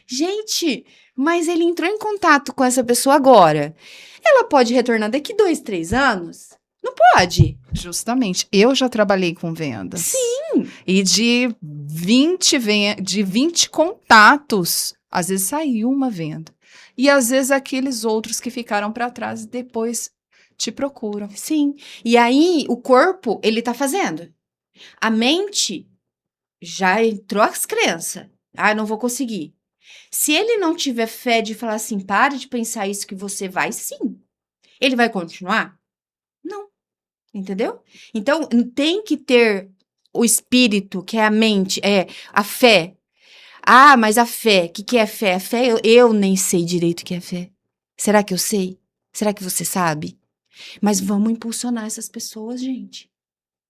Gente, mas ele entrou em contato com essa pessoa agora. Ela pode retornar daqui 2, 3 anos? Não pode. Justamente. Eu já trabalhei com vendas. Sim. E de 20 contatos, às vezes saiu uma venda. E às vezes aqueles outros que ficaram para trás depois te procuram. Sim. E aí, o corpo, ele tá fazendo. A mente já entrou as crenças. Ah, não vou conseguir. Se ele não tiver fé de falar assim, pare de pensar isso que você vai, sim. Ele vai continuar? Não. Entendeu? Então, tem que ter o espírito, que é a mente, a fé. Ah, mas a fé, o que é fé? A fé, eu nem sei direito o que é fé. Será que eu sei? Será que você sabe? Mas vamos impulsionar essas pessoas, gente.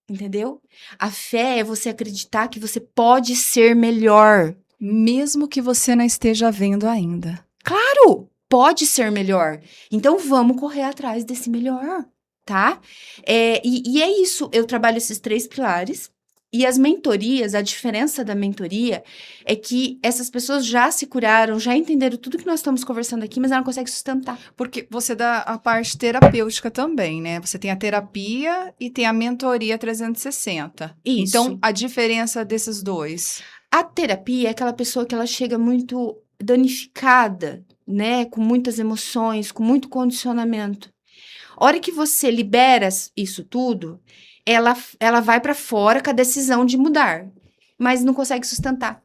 Entendeu? A fé é você acreditar que você pode ser melhor. Mesmo que você não esteja vendo ainda. Claro, pode ser melhor. Então vamos correr atrás desse melhor, tá? E é isso, eu trabalho esses 3 pilares. E as mentorias, a diferença da mentoria é que essas pessoas já se curaram, já entenderam tudo que nós estamos conversando aqui, mas ela não consegue sustentar. Porque você dá a parte terapêutica também, né? Você tem a terapia e tem a mentoria 360. Isso. Então, a diferença desses dois? A terapia é aquela pessoa que ela chega muito danificada, né? Com muitas emoções, com muito condicionamento. A hora que você libera isso tudo, ela vai para fora com a decisão de mudar, mas não consegue sustentar.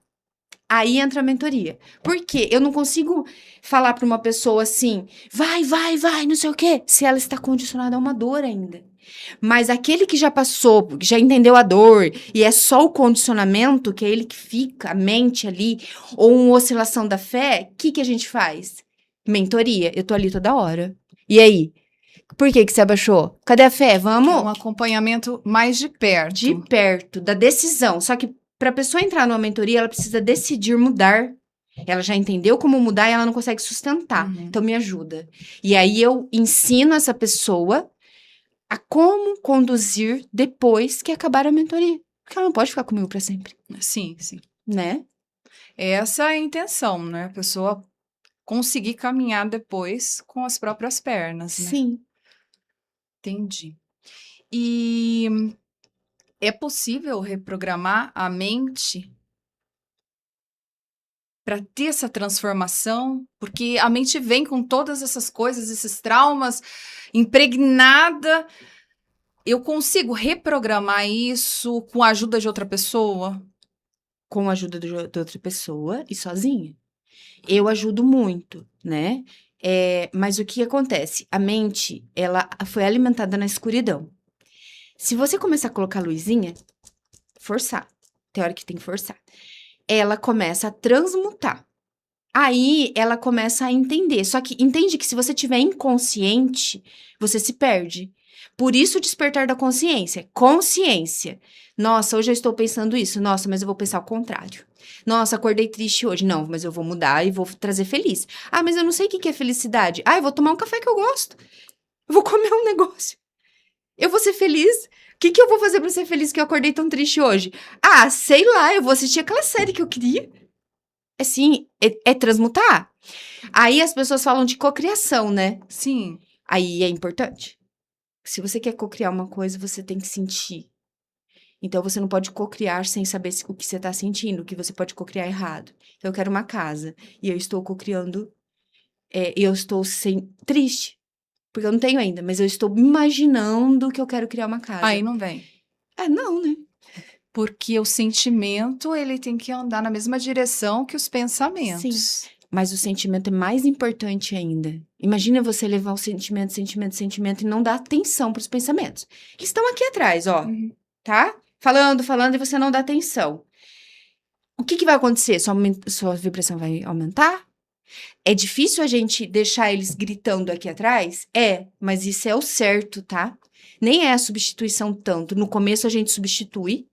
Aí entra a mentoria. Por quê? Eu não consigo falar para uma pessoa assim, vai, não sei o quê, se ela está condicionada a uma dor ainda. Mas aquele que já passou, que já entendeu a dor, e é só o condicionamento, que é ele que fica, a mente ali, ou uma oscilação da fé, o que a gente faz? Mentoria. Eu tô ali toda hora. E aí? Por que você abaixou? Cadê a fé? Vamos? É um acompanhamento mais de perto. De perto, da decisão. Só que para a pessoa entrar numa mentoria, ela precisa decidir mudar. Ela já entendeu como mudar e ela não consegue sustentar. Uhum. Então, me ajuda. E aí, eu ensino essa pessoa a como conduzir depois que acabar a mentoria. Porque ela não pode ficar comigo para sempre. Sim, sim. Né? Essa é a intenção, né? A pessoa conseguir caminhar depois com as próprias pernas, né? Sim. Entendi. E é possível reprogramar a mente para ter essa transformação? Porque a mente vem com todas essas coisas, esses traumas, impregnada. Eu consigo reprogramar isso com a ajuda de outra pessoa? Com a ajuda de outra pessoa e sozinha. Eu ajudo muito, né? Mas o que acontece? A mente, ela foi alimentada na escuridão. Se você começar a colocar luzinha, forçar. Tem hora que tem que forçar. Ela começa a transmutar. Aí, ela começa a entender. Só que entende que se você tiver inconsciente, você se perde. Por isso, o despertar da consciência. Consciência. Nossa, hoje eu estou pensando isso. Nossa, mas eu vou pensar o contrário. Nossa, acordei triste hoje. Não, mas eu vou mudar e vou trazer feliz. Ah, mas eu não sei o que é felicidade. Ah, eu vou tomar um café que eu gosto. Eu vou comer um negócio. Eu vou ser feliz? O que eu vou fazer pra ser feliz que eu acordei tão triste hoje? Ah, sei lá, eu vou assistir aquela série que eu queria. Assim, é transmutar. Aí as pessoas falam de cocriação, né? Sim. Aí é importante. Se você quer cocriar uma coisa, você tem que sentir. Então, você não pode cocriar sem saber o que você está sentindo, o que você pode cocriar errado. Então, eu quero uma casa e eu estou cocriando, eu estou triste, porque eu não tenho ainda, mas eu estou imaginando que eu quero criar uma casa. Aí não vem. Não, né? Porque o sentimento, ele tem que andar na mesma direção que os pensamentos. Mas o sentimento é mais importante ainda. Imagina você levar o sentimento e não dar atenção para os pensamentos. Eles estão aqui atrás, ó, tá? Falando, e você não dá atenção. O que vai acontecer? Sua vibração vai aumentar? É difícil a gente deixar eles gritando aqui atrás? Mas isso é o certo, tá? Nem é a substituição tanto. No começo a gente substitui,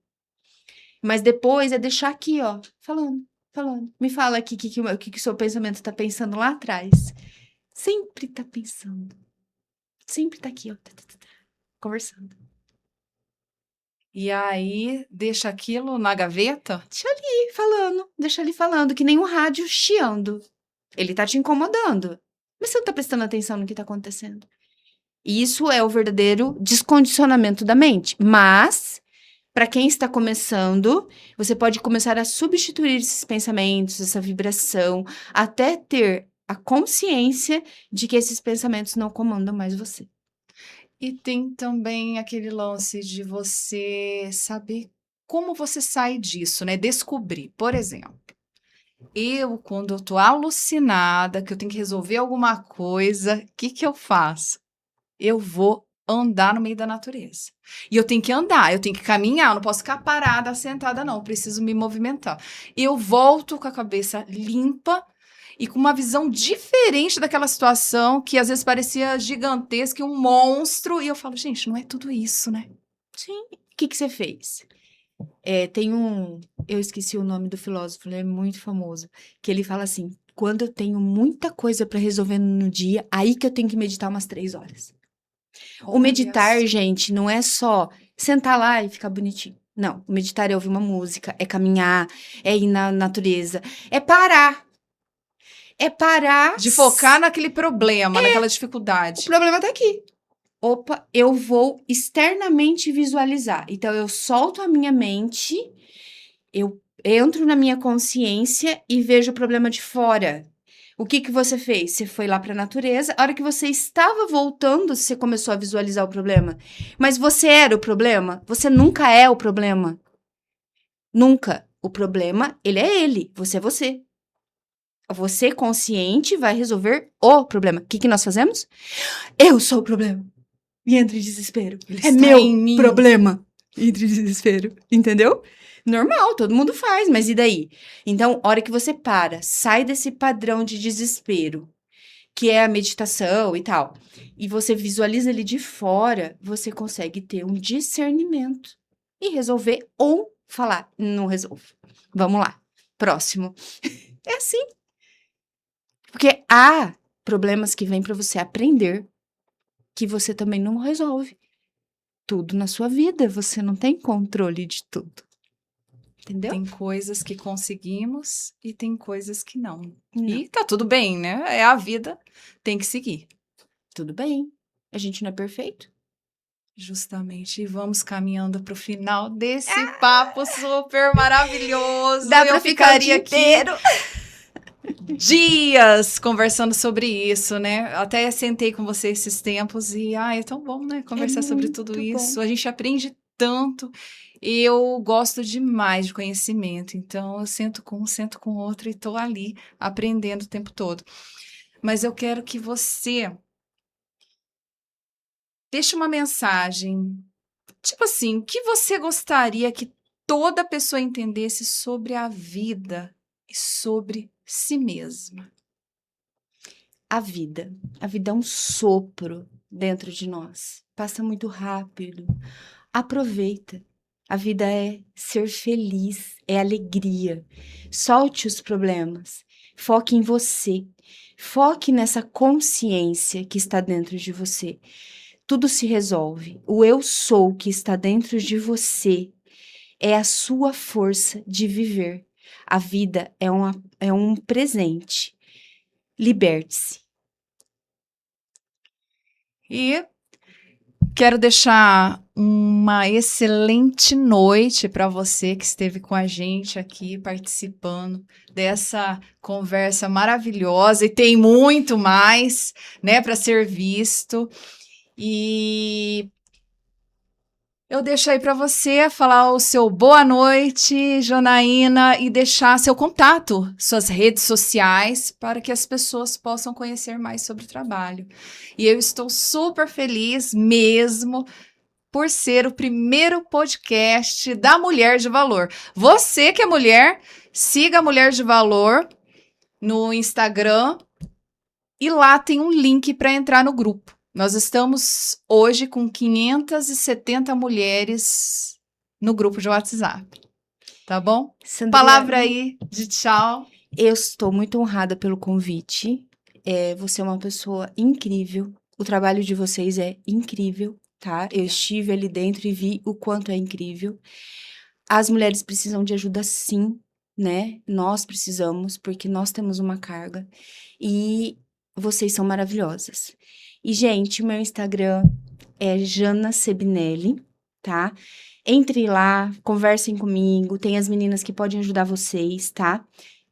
mas depois é deixar aqui, ó, falando. Me fala aqui o que o seu pensamento tá pensando lá atrás. Sempre tá pensando. Sempre tá aqui, ó, conversando. E aí, deixa aquilo na gaveta? Deixa ali falando, que nem um rádio chiando. Ele tá te incomodando. Mas você não tá prestando atenção no que tá acontecendo. Isso é o verdadeiro descondicionamento da mente. Mas, para quem está começando, você pode começar a substituir esses pensamentos, essa vibração, até ter a consciência de que esses pensamentos não comandam mais você. E tem também aquele lance de você saber como você sai disso, né? Descobrir. Por exemplo, quando eu tô alucinada, que eu tenho que resolver alguma coisa, o que eu faço? Eu vou andar no meio da natureza. E eu tenho que andar, eu tenho que caminhar, eu não posso ficar parada, sentada, não. Eu preciso me movimentar. Eu volto com a cabeça limpa e com uma visão diferente daquela situação que às vezes parecia gigantesca, um monstro. E eu falo, gente, não é tudo isso, né? Sim. O que você fez? Eu esqueci o nome do filósofo, ele é muito famoso, que ele fala assim, quando eu tenho muita coisa para resolver no dia, aí que eu tenho que meditar umas 3 horas. O meditar, gente, não é só sentar lá e ficar bonitinho. Não, o meditar é ouvir uma música, é caminhar, é ir na natureza, é parar. De focar naquele problema, naquela dificuldade. O problema tá aqui. Opa, eu vou externamente visualizar. Então, eu solto a minha mente, eu entro na minha consciência e vejo o problema de fora. O que você fez? Você foi lá para a natureza. A hora que você estava voltando, você começou a visualizar o problema. Mas você era o problema? Você nunca é o problema. Nunca. O problema, ele é ele. Você é você. Você consciente vai resolver o problema. O que nós fazemos? Eu sou o problema. E entra em desespero. Ele É está meu em mim. problema. Entre em desespero. Entendeu? Normal, todo mundo faz, mas e daí? Então, a hora que você sai desse padrão de desespero, que é a meditação e tal, e você visualiza ele de fora, você consegue ter um discernimento e resolver ou falar, não resolvo. Vamos lá, próximo. É assim. Porque há problemas que vêm para você aprender que você também não resolve. Tudo na sua vida, você não tem controle de tudo. Entendeu? Tem coisas que conseguimos e tem coisas que não. E tá tudo bem, né? É a vida, tem que seguir. Tudo bem. A gente não é perfeito. Justamente. E vamos caminhando para o final desse papo super maravilhoso. Dá pra ficar o dia inteiro. Dias conversando sobre isso, né? Até sentei com você esses tempos e, é tão bom, né? Conversar sobre tudo isso. Bom. A gente aprende tanto. Eu gosto demais de conhecimento, então eu sento com outro e tô ali aprendendo o tempo todo. Mas eu quero que você deixe uma mensagem, tipo assim, o que você gostaria que toda pessoa entendesse sobre a vida e sobre si mesma? A vida é um sopro dentro de nós. Passa muito rápido. Aproveita. A vida é ser feliz, é alegria. Solte os problemas. Foque em você. Foque nessa consciência que está dentro de você. tudo se resolve. O eu sou que está dentro de você é a sua força de viver. A vida é um presente. Liberte-se. E quero deixar uma excelente noite para você que esteve com a gente aqui participando dessa conversa maravilhosa, e tem muito mais, né, para ser visto. E eu deixo aí para você falar o seu boa noite, Janaína, e deixar seu contato, suas redes sociais, para que as pessoas possam conhecer mais sobre o trabalho. E eu estou super feliz mesmo por ser o primeiro podcast da Mulher de Valor. Você que é mulher, siga a Mulher de Valor no Instagram e lá tem um link para entrar no grupo. Nós estamos hoje com 570 mulheres no grupo de WhatsApp. Tá bom? Sandrinha, Palavra aí de tchau. eu estou muito honrada pelo convite. Você é uma pessoa incrível. O trabalho de vocês é incrível, tá? Eu estive ali dentro e vi o quanto é incrível. As mulheres precisam de ajuda, sim, né? Nós precisamos, porque nós temos uma carga. E vocês são maravilhosas. E, gente, o meu Instagram é Jana Sebinelli, tá? Entre lá, conversem comigo, tem as meninas que podem ajudar vocês, tá?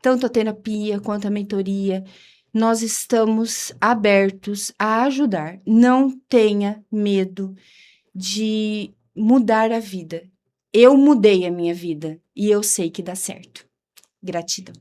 Tanto a terapia quanto a mentoria, nós estamos abertos a ajudar. Não tenha medo de mudar a vida. Eu mudei a minha vida e eu sei que dá certo. Gratidão.